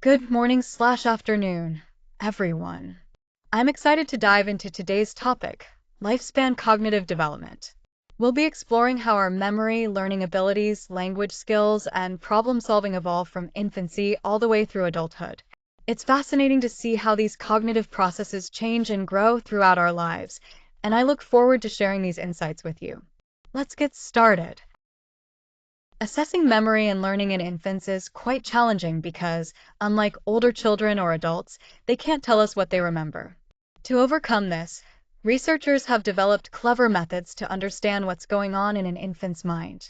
Good morning/afternoon, everyone. I'm excited to dive into today's topic, lifespan cognitive development. We'll be exploring how our memory, learning abilities, language skills, and problem solving evolve from infancy all the way through adulthood. It's fascinating to see how these cognitive processes change and grow throughout our lives, and I look forward to sharing these insights with you. Let's get started. Assessing memory and learning in infants is quite challenging because, unlike older children or adults, they can't tell us what they remember. To overcome this, researchers have developed clever methods to understand what's going on in an infant's mind.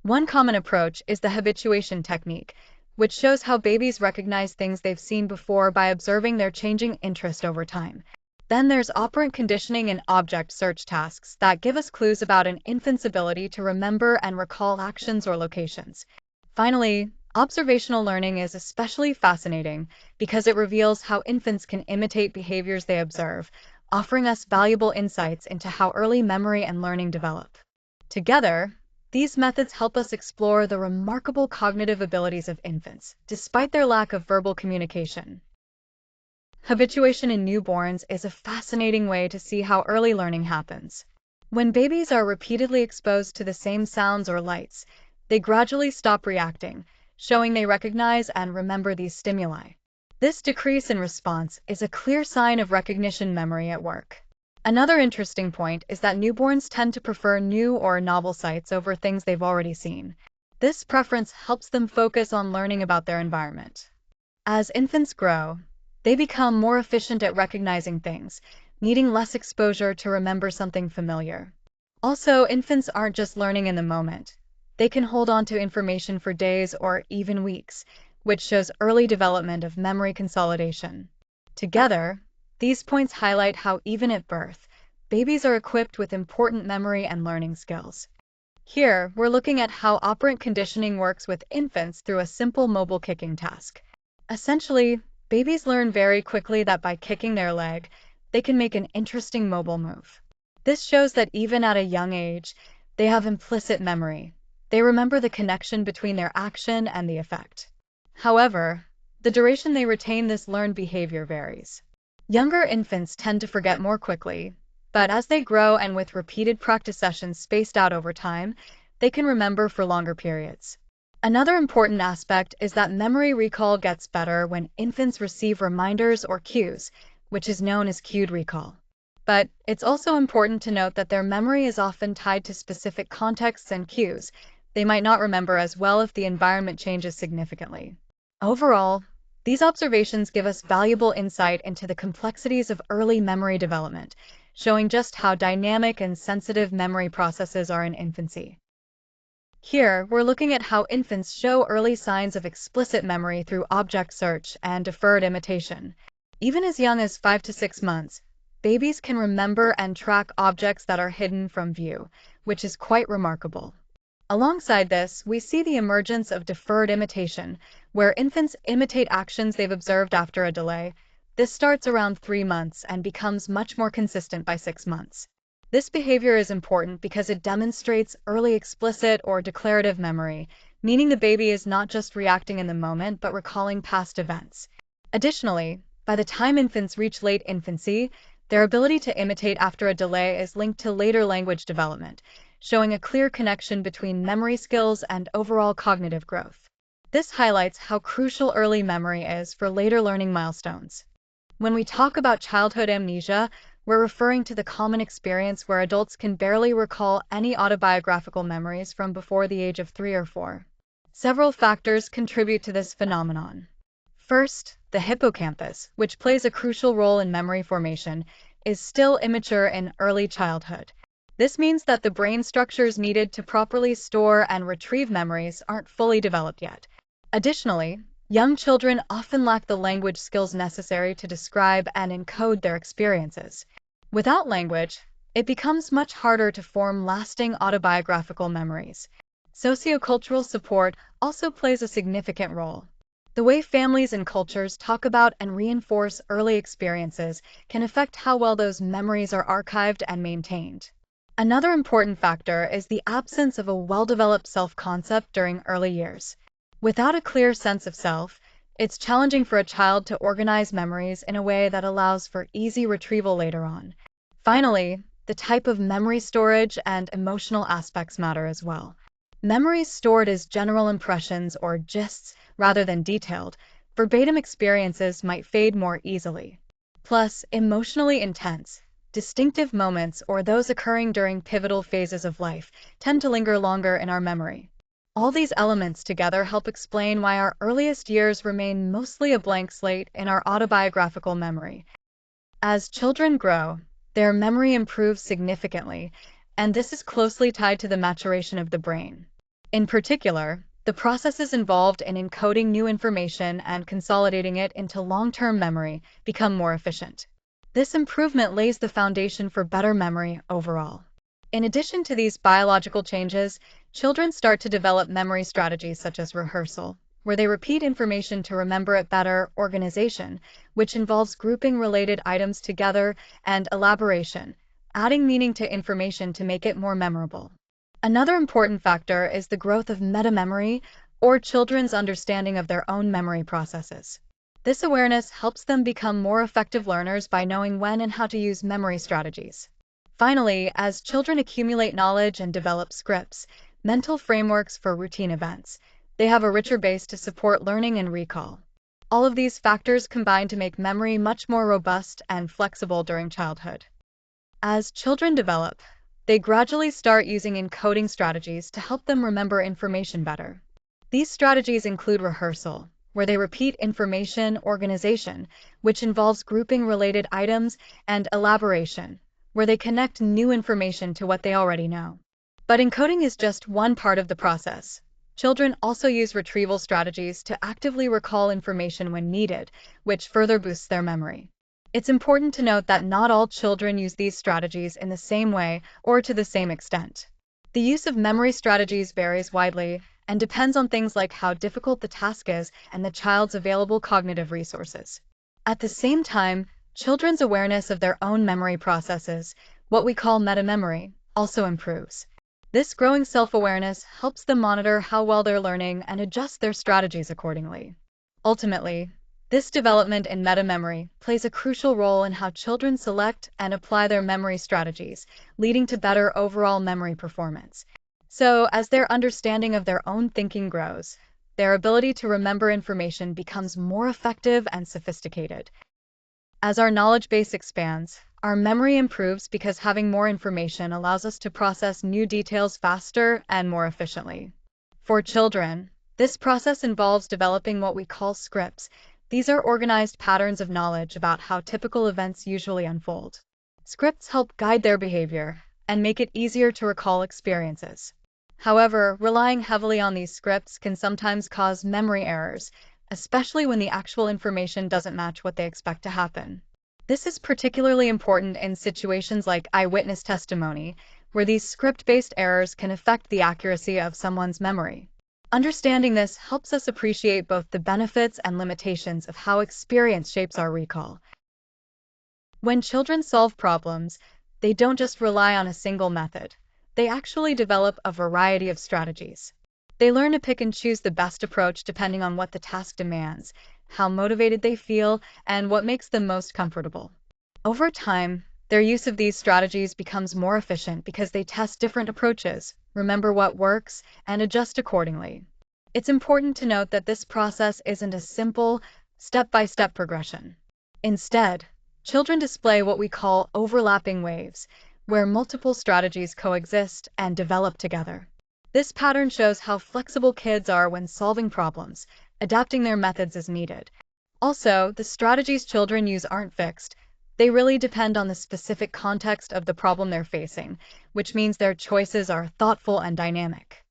One common approach is the habituation technique, which shows how babies recognize things they've seen before by observing their changing interest over time. Then there's operant conditioning and object search tasks that give us clues about an infant's ability to remember and recall actions or locations. Finally, observational learning is especially fascinating because it reveals how infants can imitate behaviors they observe, offering us valuable insights into how early memory and learning develop. Together, these methods help us explore the remarkable cognitive abilities of infants, despite their lack of verbal communication. Habituation in newborns is a fascinating way to see how early learning happens. When babies are repeatedly exposed to the same sounds or lights, they gradually stop reacting, showing they recognize and remember these stimuli. This decrease in response is a clear sign of recognition memory at work. Another interesting point is that newborns tend to prefer new or novel sights over things they've already seen. This preference helps them focus on learning about their environment. As infants grow, they become more efficient at recognizing things, needing less exposure to remember something familiar. Also, infants aren't just learning in the moment. They can hold on to information for days or even weeks, which shows early development of memory consolidation. Together, these points highlight how even at birth, babies are equipped with important memory and learning skills. Here, we're looking at how operant conditioning works with infants through a simple mobile kicking task. Essentially, babies learn very quickly that by kicking their leg, they can make an interesting mobile move. This shows that even at a young age, they have implicit memory. They remember the connection between their action and the effect. However, the duration they retain this learned behavior varies. Younger infants tend to forget more quickly, but as they grow and with repeated practice sessions spaced out over time, they can remember for longer periods. Another important aspect is that memory recall gets better when infants receive reminders or cues, which is known as cued recall. But it's also important to note that their memory is often tied to specific contexts and cues. They might not remember as well if the environment changes significantly. Overall, these observations give us valuable insight into the complexities of early memory development, showing just how dynamic and sensitive memory processes are in infancy. Here, we're looking at how infants show early signs of explicit memory through object search and deferred imitation. Even as young as 5 to 6 months, babies can remember and track objects that are hidden from view, which is quite remarkable. Alongside this, we see the emergence of deferred imitation, where infants imitate actions they've observed after a delay. This starts around 3 months and becomes much more consistent by 6 months. This behavior is important because it demonstrates early explicit or declarative memory, meaning the baby is not just reacting in the moment but recalling past events. Additionally, by the time infants reach late infancy, their ability to imitate after a delay is linked to later language development, showing a clear connection between memory skills and overall cognitive growth. This highlights how crucial early memory is for later learning milestones. When we talk about childhood amnesia, we're referring to the common experience where adults can barely recall any autobiographical memories from before the age of 3 or 4. Several factors contribute to this phenomenon. First, the hippocampus, which plays a crucial role in memory formation, is still immature in early childhood. This means that the brain structures needed to properly store and retrieve memories aren't fully developed yet. Additionally, young children often lack the language skills necessary to describe and encode their experiences. Without language, it becomes much harder to form lasting autobiographical memories. Sociocultural support also plays a significant role. The way families and cultures talk about and reinforce early experiences can affect how well those memories are archived and maintained. Another important factor is the absence of a well-developed self-concept during early years. Without a clear sense of self, It's challenging for a child to organize memories in a way that allows for easy retrieval later on. Finally, the type of memory storage and emotional aspects matter as well. Memories stored as general impressions or gists rather than detailed, verbatim experiences might fade more easily. Plus, emotionally intense, distinctive moments or those occurring during pivotal phases of life tend to linger longer in our memory. All these elements together help explain why our earliest years remain mostly a blank slate in our autobiographical memory. As children grow, their memory improves significantly, and this is closely tied to the maturation of the brain. In particular, the processes involved in encoding new information and consolidating it into long-term memory become more efficient. This improvement lays the foundation for better memory overall. In addition to these biological changes, children start to develop memory strategies such as rehearsal, where they repeat information to remember it better, organization, which involves grouping related items together, and elaboration, adding meaning to information to make it more memorable. Another important factor is the growth of metamemory, or children's understanding of their own memory processes. This awareness helps them become more effective learners by knowing when and how to use memory strategies. Finally, as children accumulate knowledge and develop scripts, mental frameworks for routine events, they have a richer base to support learning and recall. All of these factors combine to make memory much more robust and flexible during childhood. As children develop, they gradually start using encoding strategies to help them remember information better. These strategies include rehearsal, where they repeat information, organization, which involves grouping related items, and elaboration, where they connect new information to what they already know. But encoding is just one part of the process. Children also use retrieval strategies to actively recall information when needed, which further boosts their memory. It's important to note that not all children use these strategies in the same way or to the same extent. The use of memory strategies varies widely and depends on things like how difficult the task is and the child's available cognitive resources. At the same time, children's awareness of their own memory processes, what we call metamemory, also improves. This growing self-awareness helps them monitor how well they're learning and adjust their strategies accordingly. Ultimately, this development in metamemory plays a crucial role in how children select and apply their memory strategies, leading to better overall memory performance. So, as their understanding of their own thinking grows, their ability to remember information becomes more effective and sophisticated. As our knowledge base expands, our memory improves because having more information allows us to process new details faster and more efficiently. For children, this process involves developing what we call scripts. These are organized patterns of knowledge about how typical events usually unfold. Scripts help guide their behavior and make it easier to recall experiences. However, relying heavily on these scripts can sometimes cause memory errors, especially when the actual information doesn't match what they expect to happen. This is particularly important in situations like eyewitness testimony, where these script-based errors can affect the accuracy of someone's memory. Understanding this helps us appreciate both the benefits and limitations of how experience shapes our recall. When children solve problems, they don't just rely on a single method. They actually develop a variety of strategies. They learn to pick and choose the best approach depending on what the task demands, how motivated they feel, and what makes them most comfortable. Over time, their use of these strategies becomes more efficient because they test different approaches, remember what works, and adjust accordingly. It's important to note that this process isn't a simple, step-by-step progression. Instead, children display what we call overlapping waves, where multiple strategies coexist and develop together. This pattern shows how flexible kids are when solving problems, adapting their methods as needed. Also, the strategies children use aren't fixed. They really depend on the specific context of the problem they're facing, which means their choices are thoughtful and dynamic.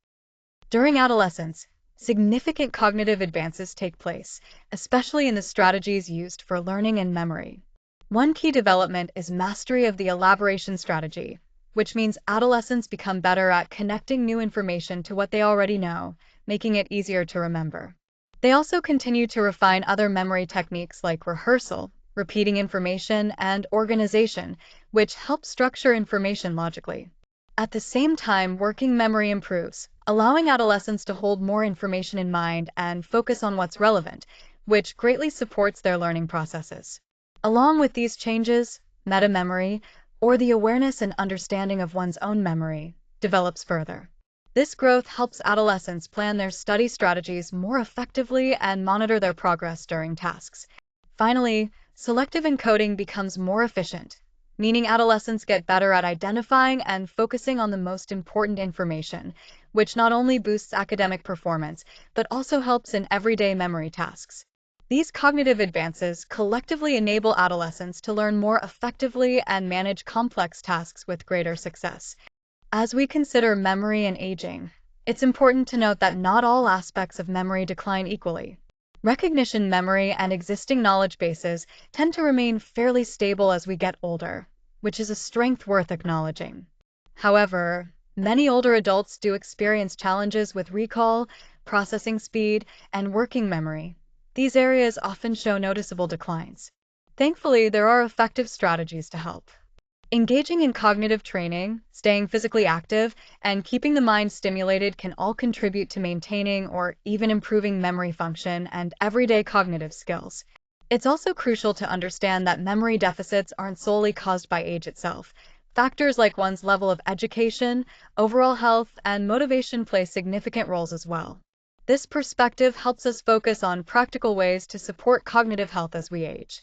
During adolescence, significant cognitive advances take place, especially in the strategies used for learning and memory. One key development is mastery of the elaboration strategy, which means adolescents become better at connecting new information to what they already know, making it easier to remember. They also continue to refine other memory techniques like rehearsal, repeating information, and organization, which help structure information logically. At the same time, working memory improves, allowing adolescents to hold more information in mind and focus on what's relevant, which greatly supports their learning processes. Along with these changes, metamemory, or the awareness and understanding of one's own memory, develops further. This growth helps adolescents plan their study strategies more effectively and monitor their progress during tasks. Finally, selective encoding becomes more efficient, meaning adolescents get better at identifying and focusing on the most important information, which not only boosts academic performance, but also helps in everyday memory tasks. These cognitive advances collectively enable adolescents to learn more effectively and manage complex tasks with greater success. As we consider memory and aging, it's important to note that not all aspects of memory decline equally. Recognition memory and existing knowledge bases tend to remain fairly stable as we get older, which is a strength worth acknowledging. However, many older adults do experience challenges with recall, processing speed, and working memory. These areas often show noticeable declines. Thankfully, there are effective strategies to help. Engaging in cognitive training, staying physically active, and keeping the mind stimulated can all contribute to maintaining or even improving memory function and everyday cognitive skills. It's also crucial to understand that memory deficits aren't solely caused by age itself. Factors like one's level of education, overall health, and motivation play significant roles as well. This perspective helps us focus on practical ways to support cognitive health as we age.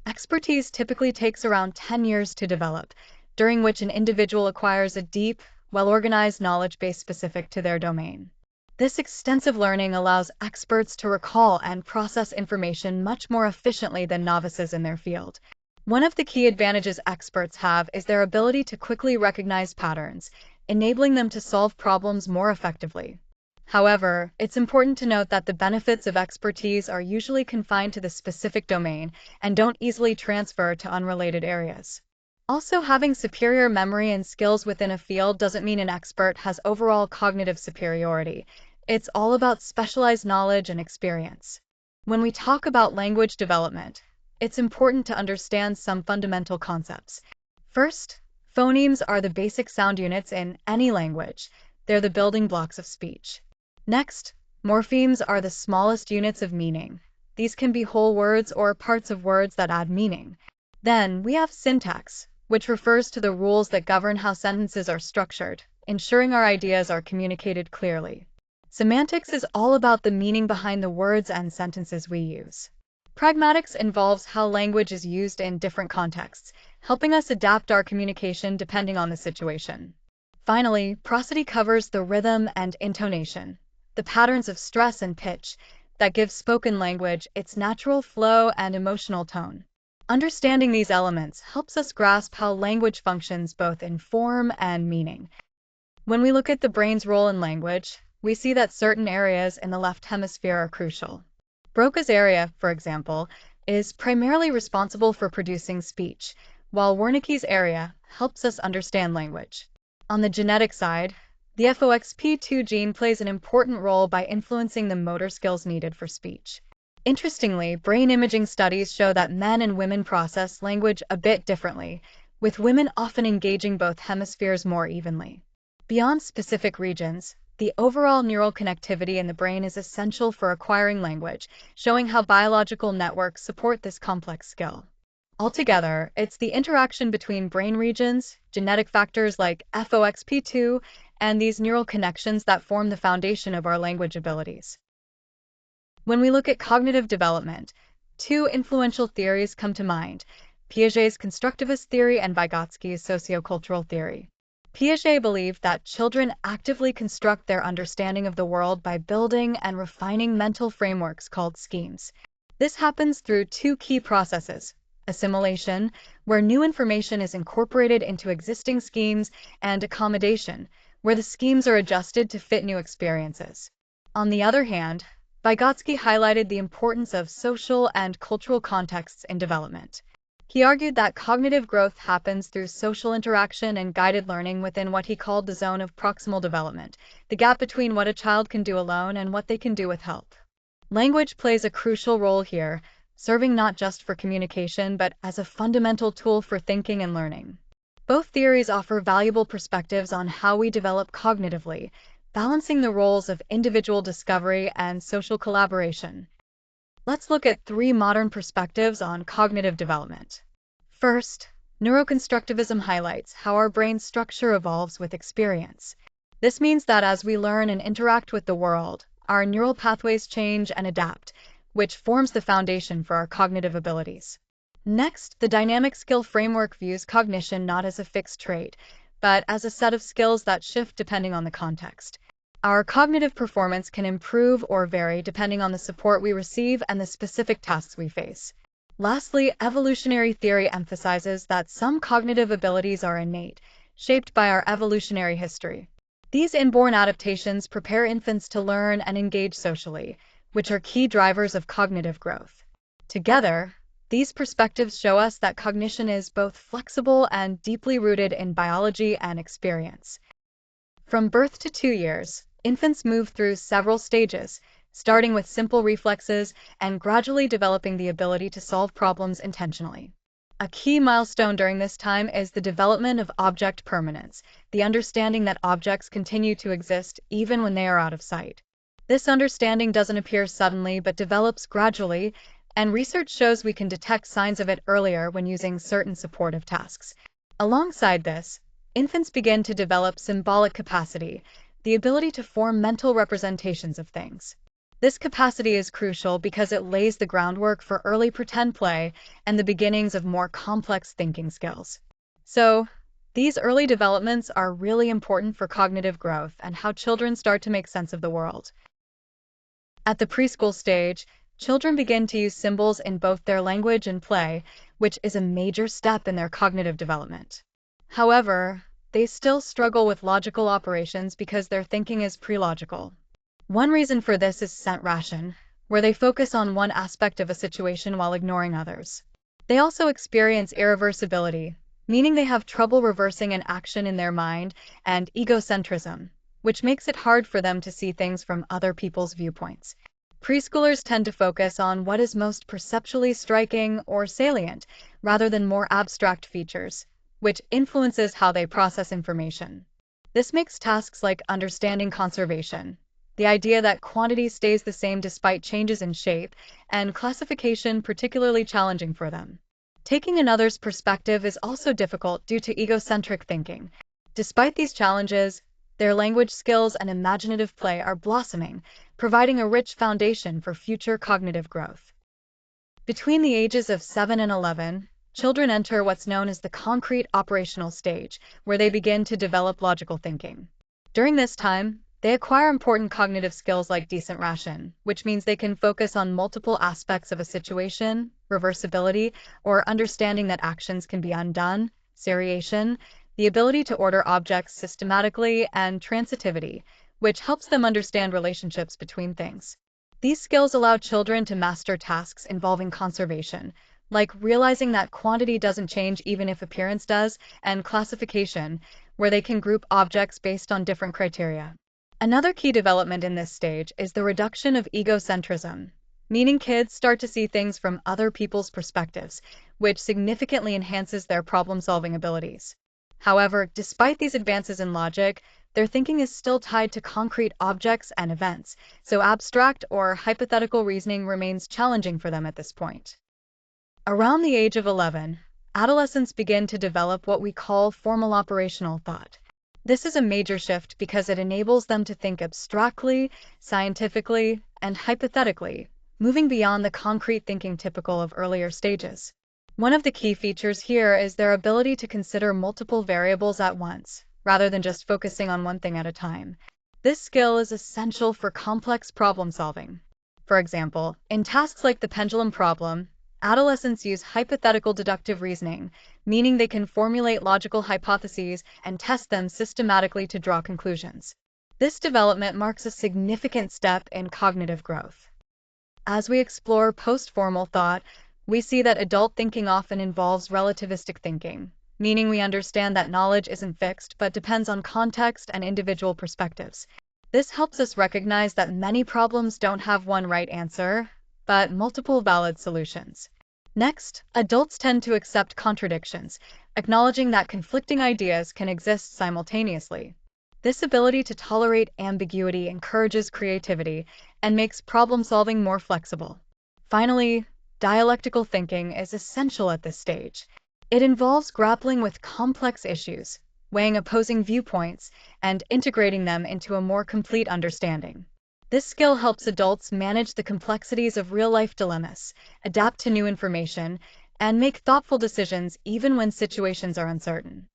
Expertise typically takes around 10 years to develop, during which an individual acquires a deep, well-organized knowledge base specific to their domain. This extensive learning allows experts to recall and process information much more efficiently than novices in their field. One of the key advantages experts have is their ability to quickly recognize patterns, enabling them to solve problems more effectively. However, it's important to note that the benefits of expertise are usually confined to the specific domain and don't easily transfer to unrelated areas. Also, having superior memory and skills within a field doesn't mean an expert has overall cognitive superiority. It's all about specialized knowledge and experience. When we talk about language development, it's important to understand some fundamental concepts. First, phonemes are the basic sound units in any language. They're the building blocks of speech. Next, morphemes are the smallest units of meaning. These can be whole words or parts of words that add meaning. Then we have syntax, which refers to the rules that govern how sentences are structured, ensuring our ideas are communicated clearly. Semantics is all about the meaning behind the words and sentences we use. Pragmatics involves how language is used in different contexts, helping us adapt our communication depending on the situation. Finally, prosody covers the rhythm and intonation, the patterns of stress and pitch that give spoken language its natural flow and emotional tone. Understanding these elements helps us grasp how language functions both in form and meaning. When we look at the brain's role in language, we see that certain areas in the left hemisphere are crucial. Broca's area, for example, is primarily responsible for producing speech, while Wernicke's area helps us understand language. On the genetic side, the FOXP2 gene plays an important role by influencing the motor skills needed for speech. Interestingly, brain imaging studies show that men and women process language a bit differently, with women often engaging both hemispheres more evenly. Beyond specific regions, the overall neural connectivity in the brain is essential for acquiring language, showing how biological networks support this complex skill. Altogether, it's the interaction between brain regions, genetic factors like FOXP2, and these neural connections that form the foundation of our language abilities. When we look at cognitive development, two influential theories come to mind: Piaget's constructivist theory and Vygotsky's sociocultural theory. Piaget believed that children actively construct their understanding of the world by building and refining mental frameworks called schemes. This happens through two key processes: assimilation, where new information is incorporated into existing schemes, and accommodation, where the schemes are adjusted to fit new experiences. On the other hand, Vygotsky highlighted the importance of social and cultural contexts in development. He argued that cognitive growth happens through social interaction and guided learning within what he called the zone of proximal development, the gap between what a child can do alone and what they can do with help. Language plays a crucial role here, serving not just for communication but as a fundamental tool for thinking and learning. Both theories offer valuable perspectives on how we develop cognitively, balancing the roles of individual discovery and social collaboration. Let's look at three modern perspectives on cognitive development. First, neuroconstructivism highlights how our brain's structure evolves with experience. This means that as we learn and interact with the world, our neural pathways change and adapt, which forms the foundation for our cognitive abilities. Next, the dynamic skill framework views cognition not as a fixed trait, but as a set of skills that shift depending on the context. Our cognitive performance can improve or vary depending on the support we receive and the specific tasks we face. Lastly, evolutionary theory emphasizes that some cognitive abilities are innate, shaped by our evolutionary history. These inborn adaptations prepare infants to learn and engage socially, which are key drivers of cognitive growth. Together, these perspectives show us that cognition is both flexible and deeply rooted in biology and experience. From birth to 2 years, infants move through several stages, starting with simple reflexes and gradually developing the ability to solve problems intentionally. A key milestone during this time is the development of object permanence, the understanding that objects continue to exist even when they are out of sight. This understanding doesn't appear suddenly but develops gradually, and research shows we can detect signs of it earlier when using certain supportive tasks. Alongside this, infants begin to develop symbolic capacity, the ability to form mental representations of things. This capacity is crucial because it lays the groundwork for early pretend play and the beginnings of more complex thinking skills. So, these early developments are really important for cognitive growth and how children start to make sense of the world. At the preschool stage, children begin to use symbols in both their language and play, which is a major step in their cognitive development. However, they still struggle with logical operations because their thinking is pre-logical. One reason for this is scent ration, where they focus on one aspect of a situation while ignoring others. They also experience irreversibility, meaning they have trouble reversing an action in their mind, and egocentrism, which makes it hard for them to see things from other people's viewpoints. Preschoolers tend to focus on what is most perceptually striking or salient, rather than more abstract features, which influences how they process information. This makes tasks like understanding conservation, the idea that quantity stays the same despite changes in shape, and classification particularly challenging for them. Taking another's perspective is also difficult due to egocentric thinking. Despite these challenges, their language skills and imaginative play are blossoming, providing a rich foundation for future cognitive growth. Between the ages of 7 and 11, children enter what's known as the concrete operational stage, where they begin to develop logical thinking. During this time, they acquire important cognitive skills like decent ration, which means they can focus on multiple aspects of a situation, reversibility, or understanding that actions can be undone, seriation, the ability to order objects systematically, and transitivity, which helps them understand relationships between things. These skills allow children to master tasks involving conservation, like realizing that quantity doesn't change even if appearance does, and classification, where they can group objects based on different criteria. Another key development in this stage is the reduction of egocentrism, meaning kids start to see things from other people's perspectives, which significantly enhances their problem-solving abilities. However, despite these advances in logic, their thinking is still tied to concrete objects and events, so abstract or hypothetical reasoning remains challenging for them at this point. Around the age of 11, adolescents begin to develop what we call formal operational thought. This is a major shift because it enables them to think abstractly, scientifically, and hypothetically, moving beyond the concrete thinking typical of earlier stages. One of the key features here is their ability to consider multiple variables at once, rather than just focusing on one thing at a time. This skill is essential for complex problem solving. For example, in tasks like the pendulum problem, adolescents use hypothetical deductive reasoning, meaning they can formulate logical hypotheses and test them systematically to draw conclusions. This development marks a significant step in cognitive growth. As we explore post-formal thought, we see that adult thinking often involves relativistic thinking, meaning we understand that knowledge isn't fixed but depends on context and individual perspectives. This helps us recognize that many problems don't have one right answer, but multiple valid solutions. Next, adults tend to accept contradictions, acknowledging that conflicting ideas can exist simultaneously. This ability to tolerate ambiguity encourages creativity and makes problem-solving more flexible. Finally, dialectical thinking is essential at this stage. It involves grappling with complex issues, weighing opposing viewpoints, and integrating them into a more complete understanding. This skill helps adults manage the complexities of real-life dilemmas, adapt to new information, and make thoughtful decisions even when situations are uncertain.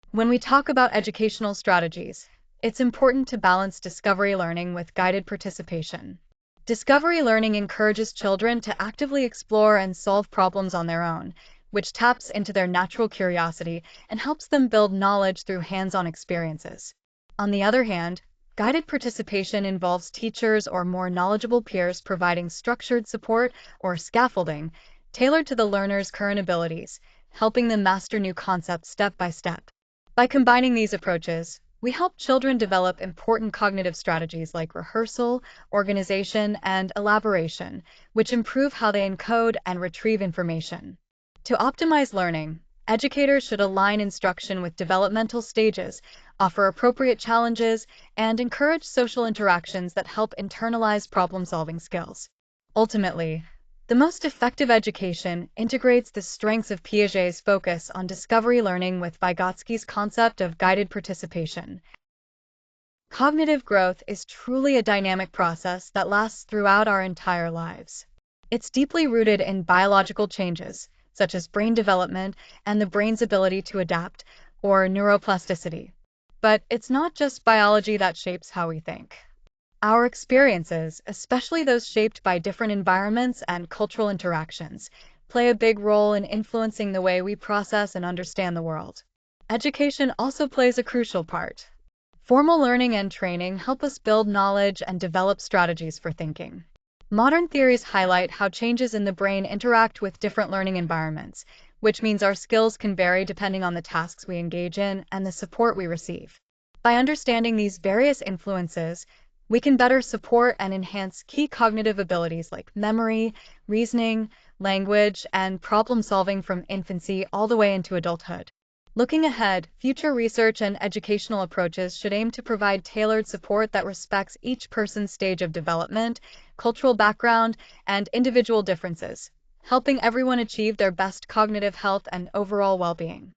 When we talk about educational strategies, it's important to balance discovery learning with guided participation. Discovery learning encourages children to actively explore and solve problems on their own, which taps into their natural curiosity and helps them build knowledge through hands-on experiences. On the other hand, guided participation involves teachers or more knowledgeable peers providing structured support or scaffolding tailored to the learner's current abilities, helping them master new concepts step by step. By combining these approaches, we help children develop important cognitive strategies like rehearsal, organization, and elaboration, which improve how they encode and retrieve information. To optimize learning, educators should align instruction with developmental stages, offer appropriate challenges, and encourage social interactions that help internalize problem-solving skills. Ultimately, the most effective education integrates the strengths of Piaget's focus on discovery learning with Vygotsky's concept of guided participation. Cognitive growth is truly a dynamic process that lasts throughout our entire lives. It's deeply rooted in biological changes, such as brain development and the brain's ability to adapt, or neuroplasticity. But it's not just biology that shapes how we think. Our experiences, especially those shaped by different environments and cultural interactions, play a big role in influencing the way we process and understand the world. Education also plays a crucial part. Formal learning and training help us build knowledge and develop strategies for thinking. Modern theories highlight how changes in the brain interact with different learning environments, which means our skills can vary depending on the tasks we engage in and the support we receive. By understanding these various influences, we can better support and enhance key cognitive abilities like memory, reasoning, language, and problem solving from infancy all the way into adulthood. Looking ahead, future research and educational approaches should aim to provide tailored support that respects each person's stage of development, cultural background, and individual differences, helping everyone achieve their best cognitive health and overall well-being.